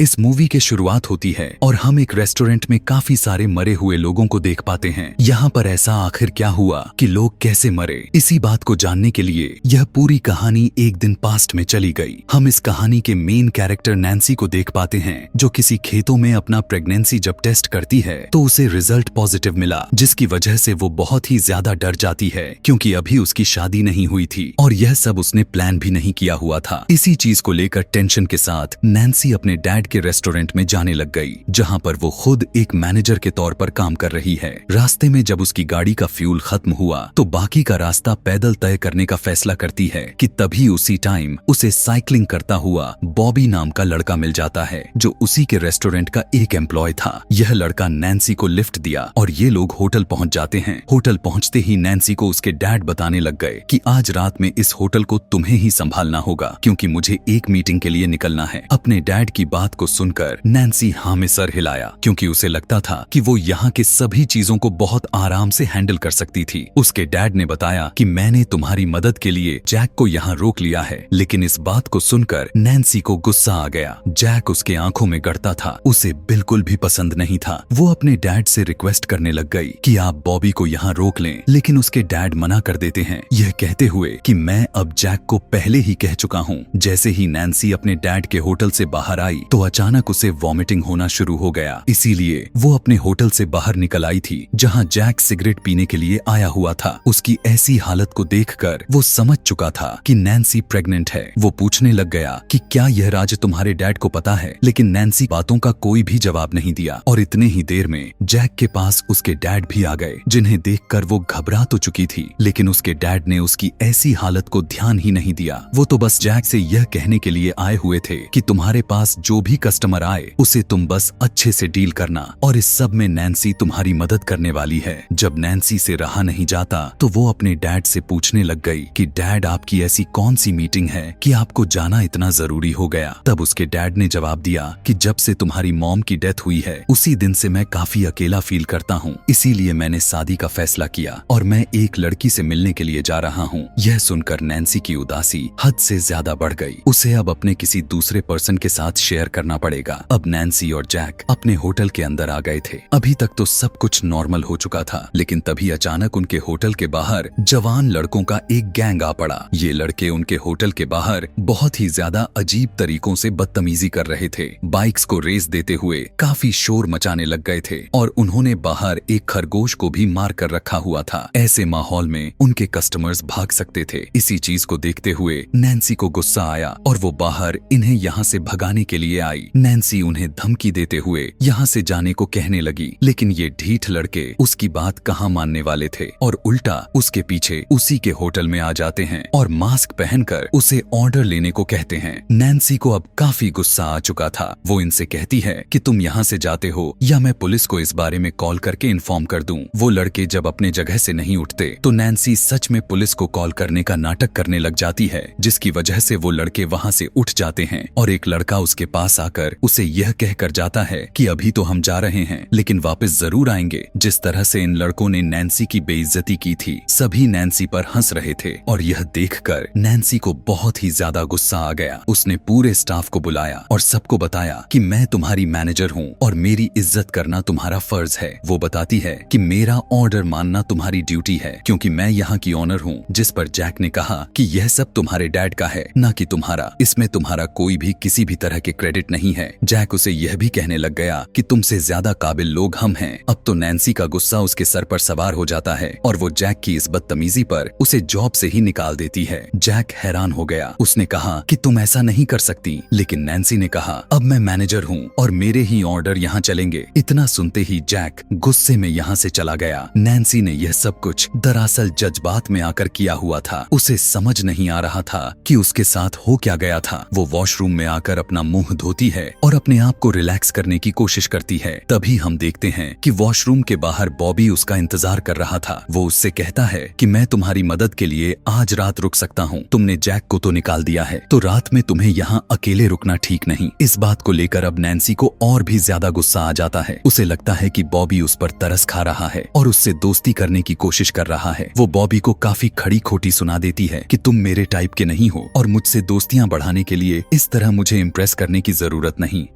इस मूवी की शुरुआत होती है और हम एक रेस्टोरेंट में काफी सारे मरे हुए लोगों को देख पाते हैं। यहाँ पर ऐसा आखिर क्या हुआ कि लोग कैसे मरे, इसी बात को जानने के लिए यह पूरी कहानी एक दिन पास्ट में चली गई। हम इस कहानी के मेन कैरेक्टर नैन्सी को देख पाते हैं, जो किसी खेतों में अपना प्रेगनेंसी जब टेस्ट करती है तो उसे रिजल्ट पॉजिटिव मिला, जिसकी वजह से वो बहुत ही ज्यादा डर जाती है क्योंकि अभी उसकी शादी नहीं हुई थी और यह सब उसने प्लान भी नहीं किया हुआ था। इसी चीज को लेकर टेंशन के साथ नैन्सी अपने डैड के रेस्टोरेंट में जाने लग गई, जहां पर वो खुद एक मैनेजर के तौर पर काम कर रही है। रास्ते में जब उसकी गाड़ी का फ्यूल खत्म हुआ तो बाकी का रास्ता पैदल तय करने का फैसला करती है कि तभी उसी टाइम उसे साइकिलिंग करता हुआ बॉबी नाम का लड़का मिल जाता है, जो उसी के रेस्टोरेंट का एक एम्प्लॉय था। यह लड़का नैन्सी को लिफ्ट दिया और ये लोग होटल पहुंच जाते हैं। होटल पहुंचते ही नैन्सी को उसके डैड बताने लग गए कि आज रात में इस होटल को तुम्हें ही संभालना होगा क्योंकि मुझे एक मीटिंग के लिए निकलना है। अपने डैड की बात को सुनकर नैन्सी हाँ में सर हिलाया क्योंकि उसे लगता था कि वो यहाँ के सभी चीजों को बहुत आराम से हैंडल कर सकती थी। उसके डैड ने बताया कि मैंने तुम्हारी मदद के लिए जैक को यहाँ रोक लिया है, लेकिन इस बात को सुनकर नैन्सी को गुस्सा आ गया। जैक उसके आंखों में गड़ता था, उसे बिल्कुल भी पसंद नहीं था। वो अपने डैड से रिक्वेस्ट करने लग गई कि आप बॉबी को यहाँ रोक लें, लेकिन उसके डैड मना कर देते हैं, यह कहते हुए कि मैं अब जैक को पहले ही कह चुका हूँ। जैसे ही नैन्सी अपने डैड के होटल से बाहर आई तो अचानक उसे वॉमिटिंग होना शुरू हो गया। इसीलिए वो अपने होटल से बाहर निकल आई थी, जहाँ जैक सिगरेट पीने के लिए आया हुआ था। उसकी ऐसी हालत को देखकर वो समझ चुका था कि नैन्सी प्रेग्नेंट है। वो पूछने लग गया कि क्या यह राज तुम्हारे डैड को पता है, लेकिन नैन्सी बातों का कोई भी जवाब नहीं दिया। और इतने ही देर में जैक के पास उसके डैड भी आ गए, जिन्हें देखकर वो घबरा तो चुकी थी, लेकिन उसके डैड ने उसकी ऐसी हालत को ध्यान ही नहीं दिया। वो तो बस जैक से यह कहने के लिए आए हुए थे कि तुम्हारे पास जो भी कस्टमर आए उसे तुम बस अच्छे से डील करना, और इस सब में नैन्सी तुम्हारी मदद करने वाली है। जब नैन्सी से रहा नहीं जाता तो वो अपने डैड से पूछने लग गई कि डैड आपकी ऐसी कौन सी मीटिंग है कि आपको जाना इतना जरूरी हो गया। तब उसके डैड ने जवाब दिया कि जब से तुम्हारी मॉम की डेथ हुई है उसी दिन से मैं काफी अकेला फील करता हूँ, इसीलिए मैंने शादी का फैसला किया और मैं एक लड़की से मिलने के लिए जा रहा हूँ। यह सुनकर नैन्सी की उदासी हद से ज्यादा बढ़ गई। उसे अब अपने किसी दूसरे पर्सन के साथ शेयर करना पड़ेगा। अब नैन्सी और जैक अपने होटल के अंदर आ गए थे। अभी तक तो सब कुछ नॉर्मल हो चुका था, लेकिन तभी अचानक उनके होटल के बाहर जवान लड़कों का एक गैंग आ पड़ा। ये लड़के उनके होटल के बाहर बहुत ही ज्यादा अजीब तरीकों से बदतमीजी कर रहे थे। बाइक्स को रेस देते हुए काफी शोर मचाने लग गए थे और उन्होंने बाहर एक खरगोश को भी मार कर रखा हुआ था। ऐसे माहौल में उनके कस्टमर्स भाग सकते थे। इसी चीज को देखते हुए नैन्सी को गुस्सा आया और वो बाहर इन्हें यहाँ से भगाने के लिए आई। नैन्सी उन्हें धमकी देते हुए यहाँ से जाने को कहने लगी, लेकिन ये ढीठ लड़के उसकी बात कहाँ मानने वाले थे और उल्टा उसके पीछे उसी के होटल में आ जाते हैं और मास्क पहनकर उसे ऑर्डर लेने को कहते हैं। नैन्सी को अब काफी गुस्सा आ चुका था। वो इनसे कहती है कि तुम यहाँ से जाते हो या मैं पुलिस को इस बारे में कॉल करके इन्फॉर्म कर दूं। वो लड़के जब अपने जगह से नहीं उठते तो नैन्सी सच में पुलिस को कॉल करने का नाटक करने लग जाती है, जिसकी वजह से वो लड़के वहाँ से उठ जाते हैं और एक लड़का उसके पास आकर उसे यह कहकर जाता है कि अभी तो हम जा रहे हैं लेकिन वापस जरूर आएंगे। जिस तरह से इन लड़कों ने नैन्सी की बेइज्जती की थी, सभी नैन्सी पर हंस रहे थे और यह देखकर नैन्सी को बहुत ही ज्यादा गुस्सा आ गया। उसने पूरे स्टाफ को बुलाया और सबको बताया कि मैं तुम्हारी मैनेजर हूँ और मेरी इज्जत करना तुम्हारा फर्ज है। वो बताती है कि मेरा ऑर्डर मानना तुम्हारी ड्यूटी है क्योंकि मैं यहाँ की ऑनर हूँ। जिस पर जैक ने कहा कि यह सब तुम्हारे डैड का है, ना कि तुम्हारा, इसमें तुम्हारा कोई भी किसी भी तरह के क्रेडिट नहीं है। जैक उसे यह भी कहने लग गया कि तुमसे ज्यादा काबिल लोग हम हैं। अब तो नैन्सी का गुस्सा उसके सर पर सवार हो जाता है और वो जैक की इस बदतमीजी पर उसे जॉब से ही निकाल देती है। जैक हैरान हो गया। उसने कहा कि तुम ऐसा नहीं कर सकती, लेकिन नैन्सी ने कहा अब मैं मैनेजर हूँ और मेरे ही ऑर्डर यहाँ चलेंगे। इतना सुनते ही जैक गुस्से में यहाँ से चला गया। नैन्सी ने यह सब कुछ दरअसल जज्बात में आकर किया हुआ था। उसे समझ नहीं आ रहा था कि उसके साथ हो क्या गया था। वो वॉशरूम में आकर अपना मुंह धोती है और अपने आप को रिलैक्स करने की कोशिश करती है। तभी हम देखते हैं कि वॉशरूम के बाहर बॉबी उसका इंतजार कर रहा था। वो उससे कहता है कि मैं तुम्हारी मदद के लिए आज रात रुक सकता हूँ। तुमने जैक को तो निकाल दिया है, तो रात में तुम्हें यहाँ अकेले रुकना ठीक नहीं। इस बात को लेकर अब नैन्सी को और भी ज्यादा गुस्सा आ जाता है। उसे लगता है कि बॉबी उस पर तरस खा रहा है और उससे दोस्ती करने की कोशिश कर रहा है। वो बॉबी को काफी खड़ी खोटी सुना देती है कि तुम मेरे टाइप के नहीं हो और मुझसे दोस्तियां बढ़ाने के लिए इस तरह मुझे इम्प्रेस करने की जरूरत नहीं।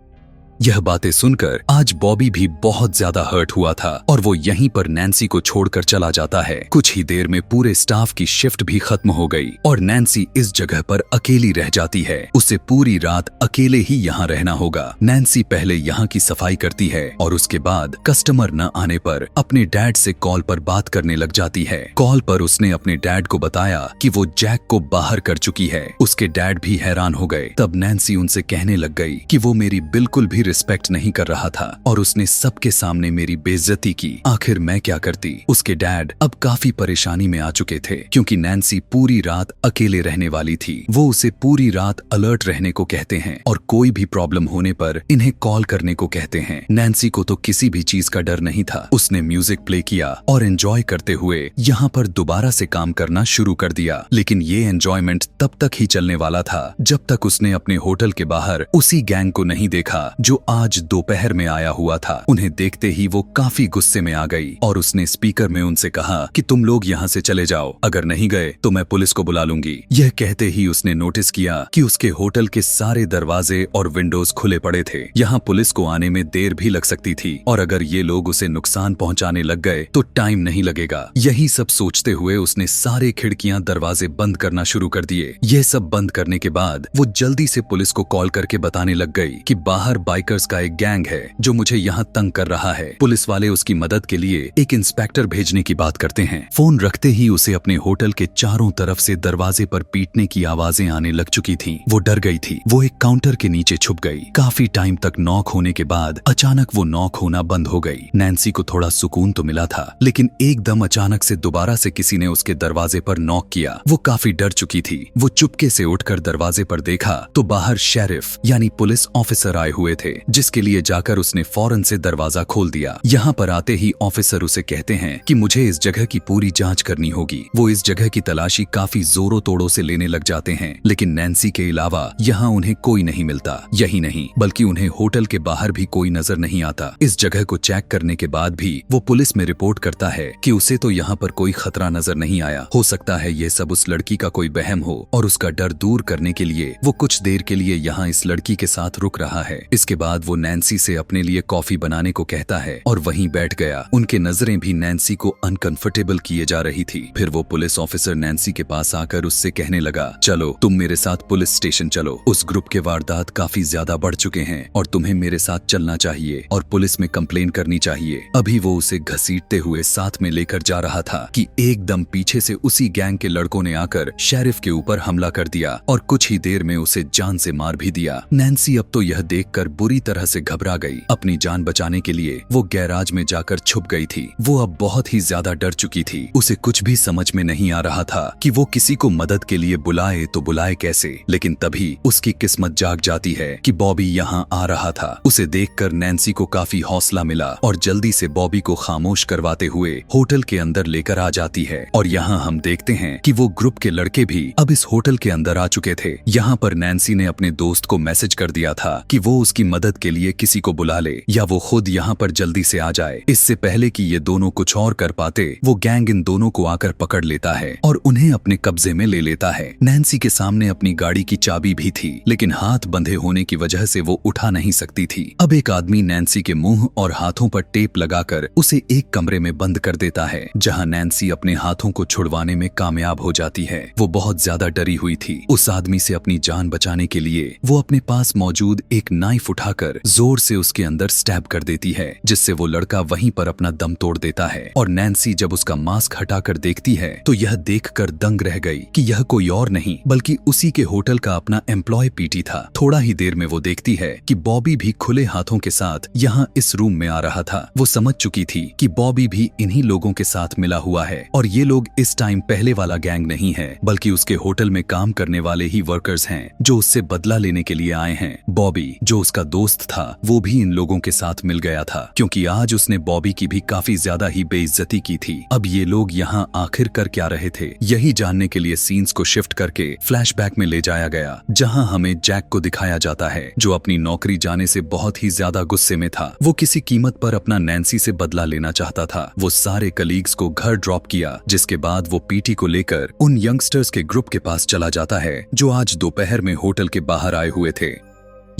यह बातें सुनकर आज बॉबी भी बहुत ज्यादा हर्ट हुआ था और वो यहीं पर नैन्सी को छोड़कर चला जाता है। कुछ ही देर में पूरे स्टाफ की शिफ्ट भी खत्म हो गई और नैन्सी इस जगह पर अकेली रह जाती है। उसे पूरी रात अकेले ही यहाँ रहना होगा। नैन्सी पहले यहाँ की सफाई करती है और उसके बाद कस्टमर न आने पर अपने डैड से कॉल पर बात करने लग जाती है। कॉल पर उसने अपने डैड को बताया कि वो जैक को बाहर कर चुकी है। उसके डैड भी हैरान हो गए। तब नैन्सी उनसे कहने लग गई कि वो मेरी बिल्कुल भी रिस्पेक्ट नहीं कर रहा था और उसने सबके सामने मेरी बेइज्जती की। आखिर मैं क्या करती। उसके डैड अब काफी परेशानी में आ चुके थे क्योंकि नैन्सी पूरी रात अकेले रहने वाली थी। वो उसे पूरी रात अलर्ट रहने को कहते हैं और कोई भी प्रॉब्लम होने पर इन्हें कॉल करने को कहते हैं। नैन्सी को तो किसी भी चीज का डर नहीं था। उसने म्यूजिक प्ले किया और एंजॉय करते हुए यहाँ पर दोबारा से काम करना शुरू कर दिया। लेकिन ये एंजॉयमेंट तब तक ही चलने वाला था जब तक उसने अपने होटल के बाहर उसी गैंग को नहीं देखा जो आज दोपहर में आया हुआ था। उन्हें देखते ही वो काफी गुस्से में आ गई और उसने स्पीकर में उनसे कहा कि तुम लोग यहाँ से चले जाओ, अगर नहीं गए तो मैं पुलिस को बुला लूंगी। यह कहते ही उसने नोटिस किया कि उसके होटल के सारे दरवाजे और विंडोज खुले पड़े थे। यहाँ पुलिस को आने में देर भी लग सकती थी और अगर ये लोग उसे नुकसान पहुँचाने लग गए तो टाइम नहीं लगेगा। यही सब सोचते हुए उसने सारे खिड़कियां दरवाजे बंद करना शुरू कर दिए। यह सब बंद करने के बाद वो जल्दी से पुलिस को कॉल करके बताने लग गई कि बाहर बाइकर्स का एक गैंग है जो मुझे यहाँ तंग कर रहा है। पुलिस वाले उसकी मदद के लिए एक इंस्पेक्टर भेजने की बात करते हैं। फोन रखते ही उसे अपने होटल के चारों तरफ से दरवाजे पर पीटने की आवाजें आने लग चुकी थी। वो डर गई थी। वो एक काउंटर के नीचे छुप गई। काफी टाइम तक नॉक होने के बाद अचानक वो नॉक होना बंद हो गई। नैन्सी को थोड़ा सुकून तो मिला था लेकिन एकदम अचानक से दोबारा से किसी ने उसके दरवाजे पर नॉक किया। वो काफी डर चुकी थी। वो चुपके से उठकर दरवाजे पर देखा तो बाहर शेरिफ यानी पुलिस ऑफिसर आए हुए थे, जिसके लिए जाकर उसने फौरन से दरवाजा खोल दिया। यहाँ पर आते ही ऑफिसर उसे कहते हैं कि मुझे इस जगह की पूरी जांच करनी होगी। वो इस जगह की तलाशी काफी जोरों तोड़ों से लेने लग जाते हैं लेकिन नैन्सी के अलावा यहाँ उन्हें कोई नहीं मिलता। यही नहीं बल्कि उन्हें होटल के बाहर भी कोई नजर नहीं आता। इस जगह को चेक करने के बाद भी वो पुलिस में रिपोर्ट करता है कि उसे तो यहाँ पर कोई खतरा नजर नहीं आया। हो सकता है ये सब उस लड़की का कोई वहम हो और उसका डर दूर करने के लिए वो कुछ देर के लिए यहाँ इस लड़की के साथ रुक रहा है। इसके बाद वो नैन्सी से अपने लिए कॉफी बनाने को कहता है और वहीं बैठ गया। उनके नजरें भी नैन्सी को अनकंफर्टेबल किए जा रही थी। फिर वो पुलिस ऑफिसर नैन्सी के पास आकर उससे कहने लगा, चलो तुम मेरे साथ पुलिस स्टेशन चलो। उस ग्रुप के वारदात काफी ज्यादा बढ़ चुके हैं और तुम्हें मेरे साथ चलना चाहिए और पुलिस में कंप्लेन करनी चाहिए। अभी वो उसे घसीटते हुए साथ में लेकर जा रहा था कि एकदम पीछे से उसी गैंग के लड़कों ने आकर शेरिफ के ऊपर हमला कर दिया और कुछ ही देर में उसे जान से मार भी दिया। नैन्सी अब तो यह देखकर बुरी तरह से घबरा गई। अपनी जान बचाने के लिए वो गैराज में जाकर छुप गई थी। वो अब बहुत ही ज्यादा डर चुकी थी। उसे कुछ भी समझ में नहीं आ रहा था कि वो किसी को मदद के लिए बुलाए तो बुलाए कैसे। लेकिन तभी उसकी किस्मत जाग जाती है कि बॉबी यहाँ आ रहा था। उसे देखकर नैन्सी को काफी हौसला मिला और जल्दी से बॉबी को खामोश करवाते हुए होटल के अंदर लेकर आ जाती है। और यहाँ हम देखते हैं कि वो ग्रुप के लड़के भी अब इस होटल के अंदर आ चुके थे। यहाँ पर नैन्सी ने अपने दोस्त को मैसेज कर दिया था कि वो उसकी मदद के लिए किसी को बुला ले या वो खुद यहाँ पर जल्दी से आ जाए। इससे पहले कि ये दोनों कुछ और कर पाते वो गैंग इन दोनों को आकर पकड़ लेता है और उन्हें अपने कब्जे में ले लेता है। नैन्सी के सामने अपनी गाड़ी की चाबी भी थी लेकिन हाथ बंधे होने की वजह से वो उठा नहीं सकती थी। अब एक आदमी नैन्सी के मुंह और हाथों पर टेप लगाकर उसे एक कमरे में बंद कर देता है जहाँ नैन्सी अपने हाथों को छुड़वाने में कामयाब हो जाती है। वो बहुत ज्यादा डरी हुई थी। उस आदमी से अपनी जान बचाने के लिए वो अपने पास मौजूद एक नाइफ उठाकर जोर से उसके अंदर स्टैब कर देती है जिससे वो लड़का वहीं पर अपना दम तोड़ देता है। और नैन्सी जब उसका मास्क हटाकर देखती है तो यह देखकर दंग रह गई कि यह कोई और नहीं बल्कि उसी के होटल का अपना एम्प्लॉय पीटी था। थोड़ा ही देर में वो देखती है कि बॉबी भी खुले हाथों के साथ यहाँ इस रूम में आ रहा था। वो समझ चुकी थी कि बॉबी भी इन्हीं लोगों के साथ मिला हुआ है और ये लोग इस टाइम पहले वाला गैंग नहीं है बल्कि उसके होटल में काम करने वाले ही वर्कर्स हैं जो उससे बदला लेने के लिए आए हैं। बॉबी जो उसका दोस्त था वो भी इन लोगों के साथ मिल गया था क्योंकि आज उसने बॉबी की भी काफी ज्यादा ही बेइज्जती की थी। अब ये लोग यहाँ आखिर कर क्या रहे थे यही जानने के लिए सीन्स को शिफ्ट करके फ्लैशबैक में ले जाया गया जहाँ हमें जैक को दिखाया जाता है जो अपनी नौकरी जाने से बहुत ही ज्यादा गुस्से में था। वो किसी कीमत पर अपना नैन्सी से बदला लेना चाहता था। वो सारे कलीग्स को घर ड्रॉप किया जिसके बाद वो पीटी को लेकर उन यंगस्टर्स के ग्रुप के पास चला जाता है जो आज दोपहर में होटल के बाहर आए हुए थे।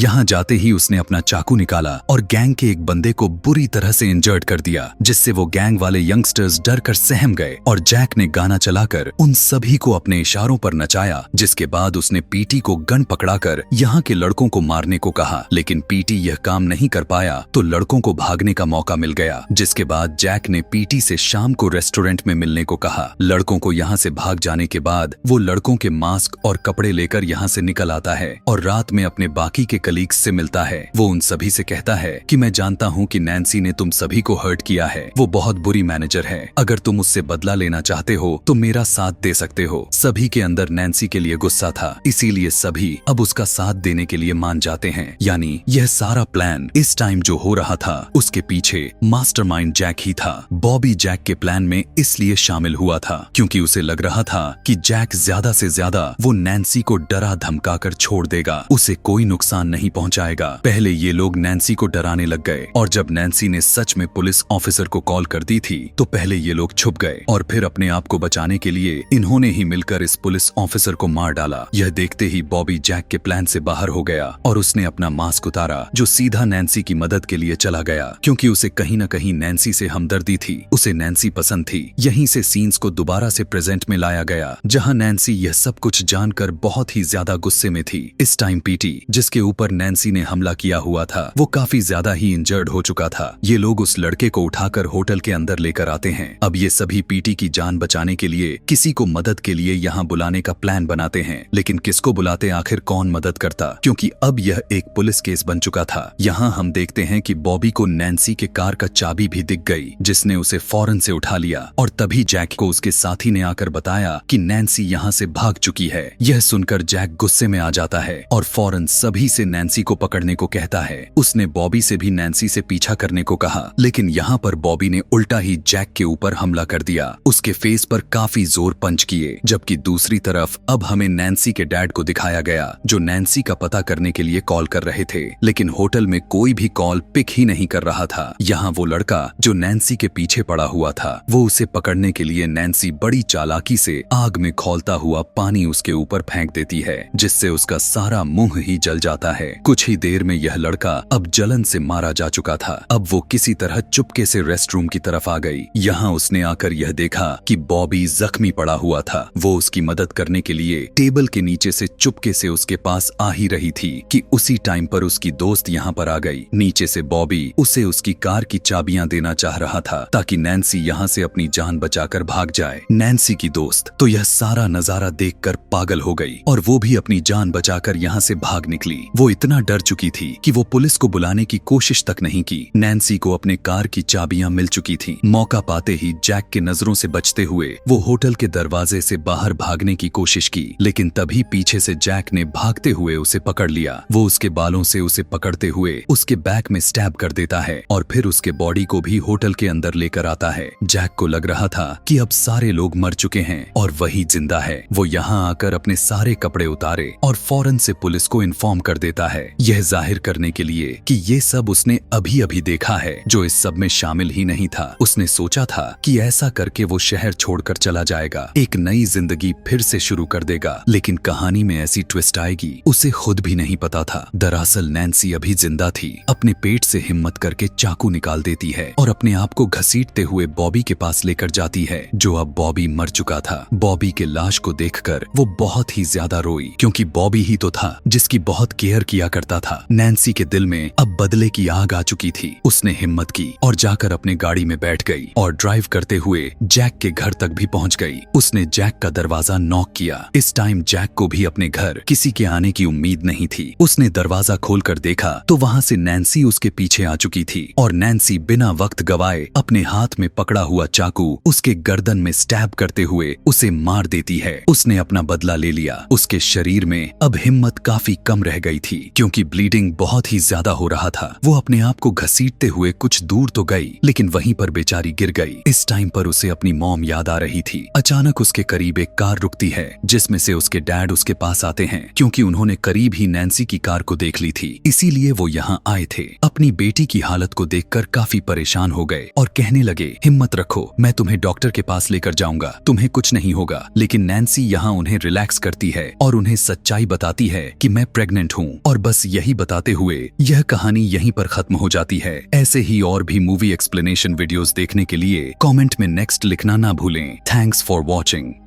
यहाँ जाते ही उसने अपना चाकू निकाला और गैंग के एक बंदे को बुरी तरह से इंजर्ड कर दिया, जिससे वो गैंग वाले यंगस्टर्स डर कर सहम गए और जैक ने गाना चलाकर उन सभी को अपने इशारों पर नचाया। जिसके बाद उसने पीटी को गन पकड़ाकर यहाँ के लड़कों को मारने को कहा, लेकिन पीटी यह काम नहीं कर पाया तो लड़कों को भागने का मौका मिल गया। जिसके बाद जैक ने पीटी से शाम को रेस्टोरेंट में मिलने को कहा। लड़कों को यहाँ से भाग जाने के बाद वो लड़कों के मास्क और कपड़े लेकर यहाँ से निकल आता है और रात में अपने बाकी के कलीग्स से मिलता है। वो उन सभी से कहता है कि मैं जानता हूँ कि नैन्सी ने तुम सभी को हर्ट किया है, वो बहुत बुरी मैनेजर है, अगर तुम उससे बदला लेना चाहते हो तो मेरा साथ दे सकते हो। सभी के अंदर नैन्सी के लिए गुस्सा था, इसीलिए सभी अब उसका साथ देने के लिए मान जाते हैं। यानी यह सारा प्लान इस टाइम जो हो रहा था उसके पीछे मास्टरमाइंड जैक ही था। बॉबी जैक के प्लान में इसलिए शामिल हुआ था क्योंकि उसे लग रहा था कि जैक ज्यादा से ज्यादा वो नैन्सी को डरा धमका कर छोड़ देगा, उसे कोई नुकसान नहीं पहुंचाएगा। पहले ये लोग नैन्सी को डराने लग गए और जब नैन्सी ने सच में पुलिस ऑफिसर को कॉल कर दी थी तो पहले ये लोग छुप गए और फिर अपने आप को बचाने के लिए इन्होंने ही मिलकर इस पुलिस ऑफिसर को मार डाला। यह देखते ही बॉबी जैक के प्लान से बाहर हो गया और उसने अपना मास्क उतारा जो सीधा नैन्सी की मदद के लिए चला गया, क्योंकि उसे कहीं न कहीं नैन्सी से हमदर्दी थी, उसे नैन्सी पसंद थी। यहीं से सीन्स को दोबारा से प्रेजेंट में लाया गया जहां नैन्सी यह सब कुछ जानकर बहुत ही ज्यादा गुस्से में थी। इस टाइम पीटी जिसके ऊपर नैन्सी ने हमला किया हुआ था वो काफी ज्यादा ही इंजर्ड हो चुका था। ये लोग उस लड़के को उठाकर होटल के अंदर लेकर आते हैं। अब ये सभी पीटी की जान बचाने के लिए किसी को मदद के लिए यहाँ बुलाने का प्लान बनाते हैं, लेकिन किसको बुलाते, आखिर कौन मदद करता, क्योंकि अब यह एक पुलिस केस बन चुका था। यहाँ हम देखते हैं कि बॉबी को नैन्सी के कार का चाबी भी दिख गई, जिसने उसे फौरन से उठा लिया और तभी जैक को उसके साथी ने आकर बताया कि नैन्सी यहाँ से भाग चुकी है। यह सुनकर जैक गुस्से में आ जाता है और फौरन सभी से नैन्सी को पकड़ने को कहता है। उसने बॉबी से भी नैन्सी से पीछा करने को कहा, लेकिन यहाँ पर बॉबी ने उल्टा ही जैक के ऊपर हमला कर दिया, उसके फेस पर काफी जोर पंच किए। जबकि दूसरी तरफ अब हमें नैन्सी के डैड को दिखाया गया जो नैन्सी का पता करने के लिए कॉल कर रहे थे, लेकिन होटल में कोई भी कॉल पिक ही नहीं कर रहा था। यहाँ वो लड़का जो नैन्सी के पीछे पड़ा हुआ था वो उसे पकड़ने के लिए नैन्सी बड़ी चालाकी से आग में खौलता हुआ पानी उसके ऊपर फेंक देती है, जिससे उसका सारा मुंह ही जल जाता है। कुछ ही देर में यह लड़का अब जलन से मारा जा चुका था। अब वो किसी तरह चुपके से रेस्टरूम की तरफ आ गई। यहाँ उसने आकर यह देखा कि बॉबी जख्मी पड़ा हुआ था। वो उसकी मदद करने के लिए टेबल के नीचे से चुपके से उसके पास आ ही रही थी कि उसी टाइम पर उसकी दोस्त यहाँ पर आ गई। नीचे से बॉबी उसे उसकी कार की चाबियां देना चाह रहा था ताकि नैन्सी यहाँ से अपनी जान बचाकर भाग जाए। नैन्सी की दोस्त तो यह सारा नजारा देखकर पागल हो गई और वो भी अपनी जान बचाकर यहाँ से भाग निकली। वो इतना डर चुकी थी कि वो पुलिस को बुलाने की कोशिश तक नहीं की। नैन्सी को अपने कार की चाबियां मिल चुकी थी। मौका पाते ही जैक के नजरों से बचते हुए वो होटल के दरवाजे से बाहर भागने की कोशिश की, लेकिन तभी पीछे से जैक ने भागते हुए उसे पकड़ लिया। वो उसके बालों से उसे पकड़ते हुए उसके बैक में स्टैब कर देता है और फिर उसके बॉडी को भी होटल के अंदर लेकर आता है। जैक को लग रहा था कि अब सारे लोग मर चुके हैं और वही जिंदा है। वो यहाँ आकर अपने सारे कपड़े उतारे और फौरन से पुलिस को इन्फॉर्म कर देता है, यह जाहिर करने के लिए कि ये सब उसने अभी अभी देखा है, जो इस सब में शामिल ही नहीं था। उसने सोचा था कि ऐसा करके वो शहर छोड़कर चला जाएगा, एक नई जिंदगी फिर से शुरू कर देगा, लेकिन कहानी में ऐसी ट्विस्ट आएगी उसे खुद भी नहीं पता था। दरअसल नैन्सी अभी जिंदा थी। अपने पेट से हिम्मत करके चाकू निकाल देती है और अपने आप को घसीटते हुए बॉबी के पास लेकर जाती है, जो अब बॉबी मर चुका था। बॉबी के लाश को देखकर वो बहुत ही ज्यादा रोई, क्योंकि बॉबी ही तो था जिसकी बहुत केयर किया करता था। नैन्सी के दिल में अब बदले की आग आ चुकी थी। उसने हिम्मत की और जाकर अपने गाड़ी में बैठ गई और ड्राइव करते हुए जैक के घर तक भी पहुंच गई। उसने जैक का दरवाजा नॉक किया। इस टाइम जैक को भी अपने घर किसी के आने की उम्मीद नहीं थी। उसने दरवाजा खोलकर देखा तो वहां से नैन्सी उसके पीछे आ चुकी थी और नैन्सी बिना वक्त गवाए अपने हाथ में पकड़ा हुआ चाकू उसके गर्दन में स्टैब करते हुए उसे मार देती है। उसने अपना बदला ले लिया। उसके शरीर में अब हिम्मत काफी कम रह गई थी, क्योंकि ब्लीडिंग बहुत ही ज्यादा हो रहा था। वो अपने आप को घसीटते हुए कुछ दूर तो गई, लेकिन वहीं पर बेचारी गिर गई। इस टाइम पर उसे अपनी मॉम याद आ रही थी। अचानक उसके करीब एक कार रुकती है, जिसमें से उसके डैड उसके पास आते हैं, क्योंकि उन्होंने करीब ही नैन्सी की कार को देख ली थी, इसीलिए वो यहाँ आए थे। अपनी बेटी की हालत को देखकर काफी परेशान हो गए और कहने लगे, हिम्मत रखो, मैं तुम्हें डॉक्टर के पास लेकर जाऊंगा, तुम्हें कुछ नहीं होगा। लेकिन नैन्सी यहाँ उन्हें रिलैक्स करती है और उन्हें सच्चाई बताती है कि मैं प्रेग्नेंट हूँ। और बस यही बताते हुए यह कहानी यहीं पर खत्म हो जाती है। ऐसे ही और भी मूवी एक्सप्लेनेशन वीडियोस देखने के लिए कमेंट में नेक्स्ट लिखना ना भूलें। Thanks for watching.